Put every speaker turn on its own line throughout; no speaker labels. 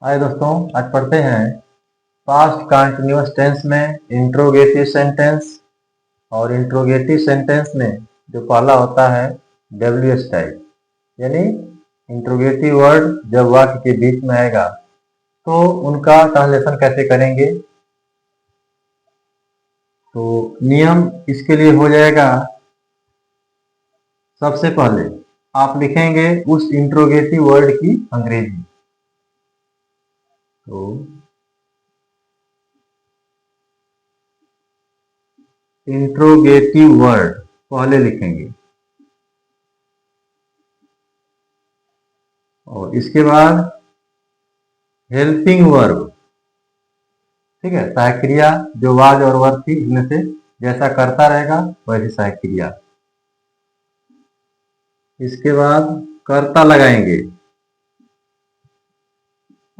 हाय दोस्तों, आज पढ़ते हैं पास्ट कंटिन्यूअस टेंस में इंट्रोगेटिव सेंटेंस। और इंट्रोगेटिव सेंटेंस में जो पहला होता है डब्ल्यू एस टाइप, यानी इंट्रोगेटिव वर्ड जब वाक्य के बीच में आएगा तो उनका ट्रांसलेशन कैसे करेंगे। तो नियम इसके लिए हो जाएगा, सबसे पहले आप लिखेंगे उस इंट्रोगेटिव वर्ड की अंग्रेजी। तो इंट्रोगेटिव वर्ड पहले लिखेंगे और इसके बाद हेल्पिंग वर्ब। ठीक है, सहायक क्रिया जो वाज और वर्ब थी इनमें से जैसा करता रहेगा वैसी सहायक क्रिया। इसके बाद कर्ता लगाएंगे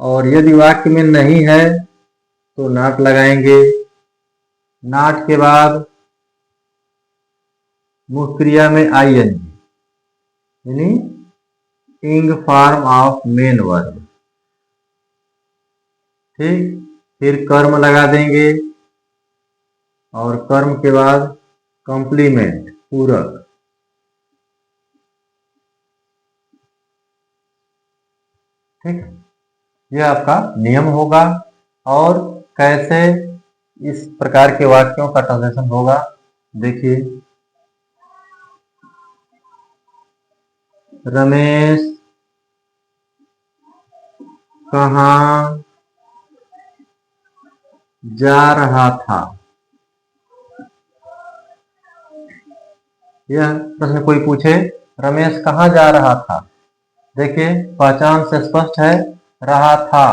और यदि वाक्य में नहीं है तो नॉट लगाएंगे। नॉट के बाद मुख्य क्रिया में आई एन जी, यानी इंग फॉर्म ऑफ मेन वर्ब। ठीक, फिर कर्म लगा देंगे और कर्म के बाद कॉम्प्लीमेंट पूरक। ठीक है, यह आपका नियम होगा। और कैसे इस प्रकार के वाक्यों का ट्रांसलेशन होगा, देखिए। रमेश कहाँ जा रहा था। यह प्रश्न कोई पूछे रमेश कहाँ जा रहा था, देखिए पहचान से स्पष्ट है रहा था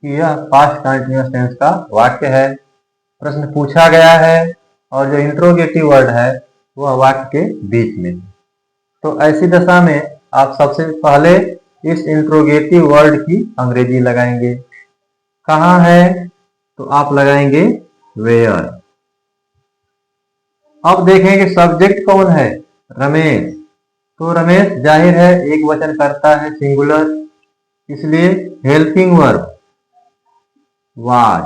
कि यह पास्ट कंटिन्यूअस टेंस का वाक्य है। प्रश्न पूछा गया है और जो इंट्रोगेटिव वर्ड है वह वाक्य के बीच में। तो ऐसी दशा में आप सबसे पहले इस इंट्रोगेटिव वर्ड की अंग्रेजी लगाएंगे। कहाँ है तो आप लगाएंगे वेयर। अब देखेंगे सब्जेक्ट कौन है, रमेश। तो रमेश जाहिर है एक वचन करता है, सिंगुलर, इसलिए हेल्पिंग वर्ब वाज।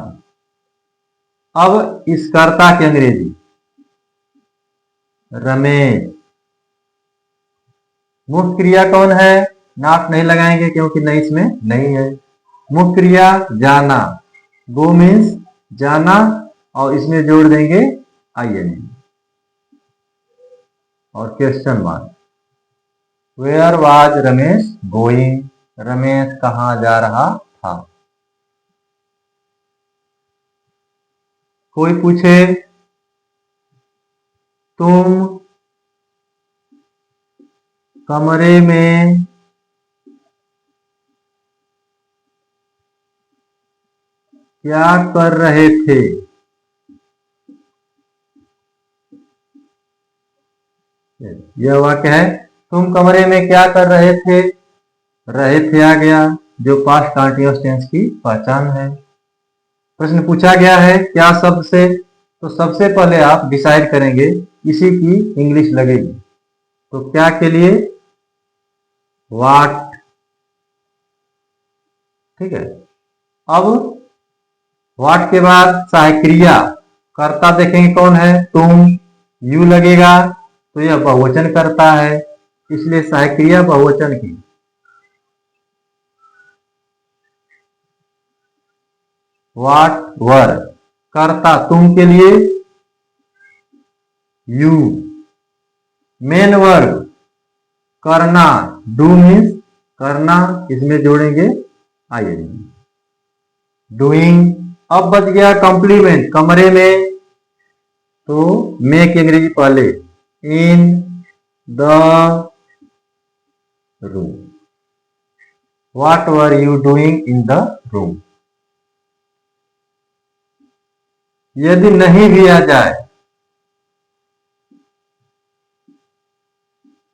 अब इस कर्ता की अंग्रेजी रमेश। मुख्य क्रिया कौन है, नॉट नहीं लगाएंगे क्योंकि नहीं इसमें नहीं है। मुख्य क्रिया जाना, गो मीन्स जाना, और इसमें जोड़ देंगे आईएनजी और question mark. Where was Ramesh going, Ramesh कहाँ जा रहा था। कोई पूछे तुम कमरे में क्या कर रहे थे, यह वाक्य है। तुम कमरे में क्या कर रहे थे आ गया, जो पास्ट कंटीन्यूअस टेंस की पहचान है। प्रश्न पूछा गया है क्या शब्द से, तो सबसे पहले आप डिसाइड करेंगे इसी की इंग्लिश लगेगी। तो क्या के लिए वाट। ठीक है, अब वाट के बाद सहायक क्रिया, कर्ता देखेंगे कौन है, तुम, यू लगेगा तो यह बहुवचन करता है, इसलिए सहायक क्रिया बहुवचन की। वाट वर, कर्ता तुम के लिए यू। मेन वर्ब करना, डू मीन्स करना, इसमें जोड़ेंगे आईएनजी डूइंग। अब बच गया कॉम्प्लीमेंट, कमरे में, तो में की अंग्रेजी पहले, in the room. What were you doing in the room. यदि नहीं भी आ जाए,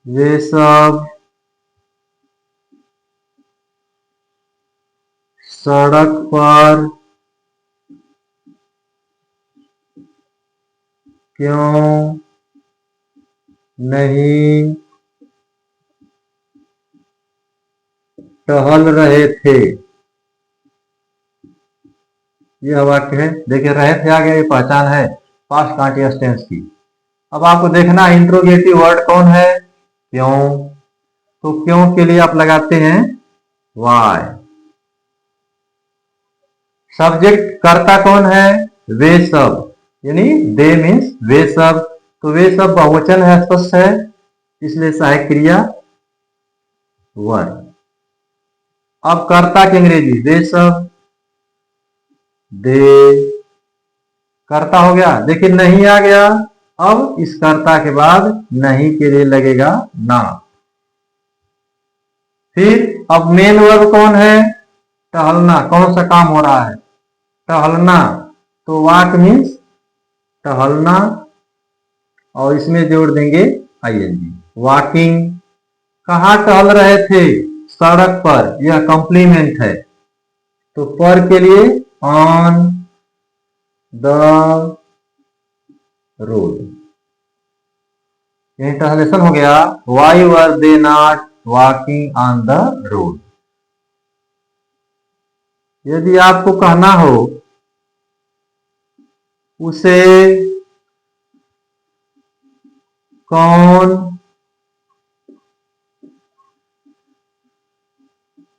वे सब सड़क पर क्यों नहीं टहल रहे थे। यह वाक्य है। देखिए रहे थे आगे, ये पहचान है पास्ट कंटीन्यूअस टेंस की। अब आपको देखना इंट्रोगेटिव वर्ड कौन है, क्यों। तो क्यों के लिए आप लगाते हैं वाई। सब्जेक्ट कर्ता कौन है, वे सब, यानी दे मीन्स वे सब। तो वे सब बहुवचन है, स्पष्ट है, इसलिए सहायक क्रिया वर। अब कर्ता की अंग्रेजी वे सब, दे कर्ता हो गया। देखिए नहीं आ गया, अब इस कर्ता के बाद नहीं के लिए लगेगा ना। फिर अब मेन वर्ब कौन है, टहलना। कौन सा काम हो रहा है, टहलना। तो वॉक मीन्स टहलना, और इसमें जोड़ देंगे आईएनजी, वॉकिंग। कहाँ टहल रहे थे, सड़क पर, यह कॉम्प्लीमेंट है। तो पर के लिए ऑन द रोड, यही ट्रांसलेशन हो गया, why were they not walking on the road. यदि आपको कहना हो उसे कौन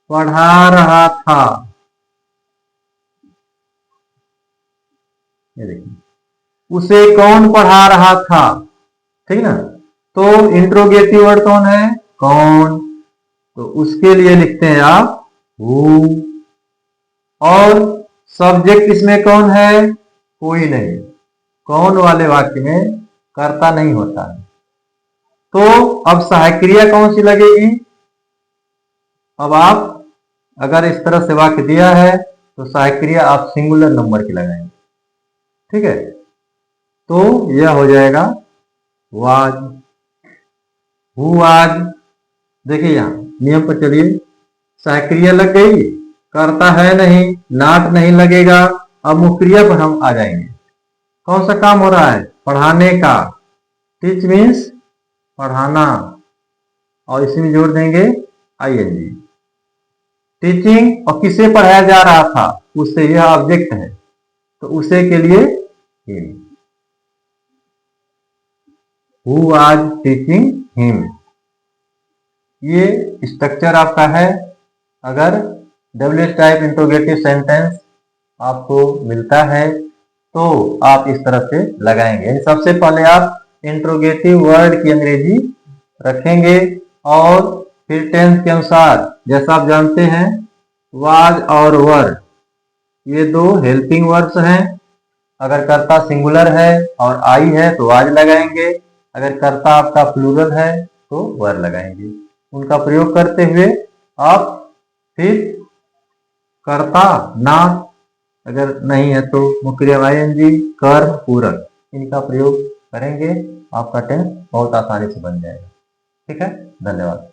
पढ़ा रहा था, ये देखिए उसे कौन पढ़ा रहा था, ठीक ना। तो इंट्रोगेटिव वर्ड कौन है, कौन। तो उसके लिए लिखते हैं आप हु। और सब्जेक्ट इसमें कौन है, कोई नहीं। कौन वाले वाक्य में कर्ता नहीं होता है। तो अब सहायक क्रिया कौन सी लगेगी। अब आप अगर इस तरह से वाक्य दिया है तो सहायक क्रिया आप सिंगुलर नंबर की लगाएंगे, ठीक है। तो यह हो जाएगा वाज, हु आज। देखिए यहां नियम पर चलिए, सहायक क्रिया लग गई, करता है नहीं, नाट नहीं लगेगा। अब मुख्य क्रिया पर हम आ जाएंगे। कौन सा काम हो रहा है, पढ़ाने का। टीच मीन्स पढ़ाना, और इसी में जोड़ देंगे आईएनजी। टीचिंग, और किसे पढ़ाया जा रहा था, उससे, यह ऑब्जेक्ट है, तो उसे के लिए him, who was teaching him. ये स्ट्रक्चर आपका है। अगर डब्ल्यूएच टाइप इंट्रोगेटिव सेंटेंस आपको मिलता है तो आप इस तरह से लगाएंगे। सबसे पहले आप इंट्रोगेटिव वर्ड की अंग्रेजी रखेंगे, और फिर टेंस के अनुसार, जैसा आप जानते हैं वाज और वर ये दो हेल्पिंग वर्ब्स हैं। अगर कर्ता सिंगुलर है और आई है तो वाज लगाएंगे, अगर कर्ता आपका प्लूरल है तो वर लगाएंगे। उनका प्रयोग करते हुए आप फिर कर्ता नाट, अगर नहीं है तो मुख्य क्रिया आईएनजी, कर्म, पूरक, इनका प्रयोग करेंगे। आपका टेंस बहुत आसानी से बन जाएगा। ठीक है, धन्यवाद।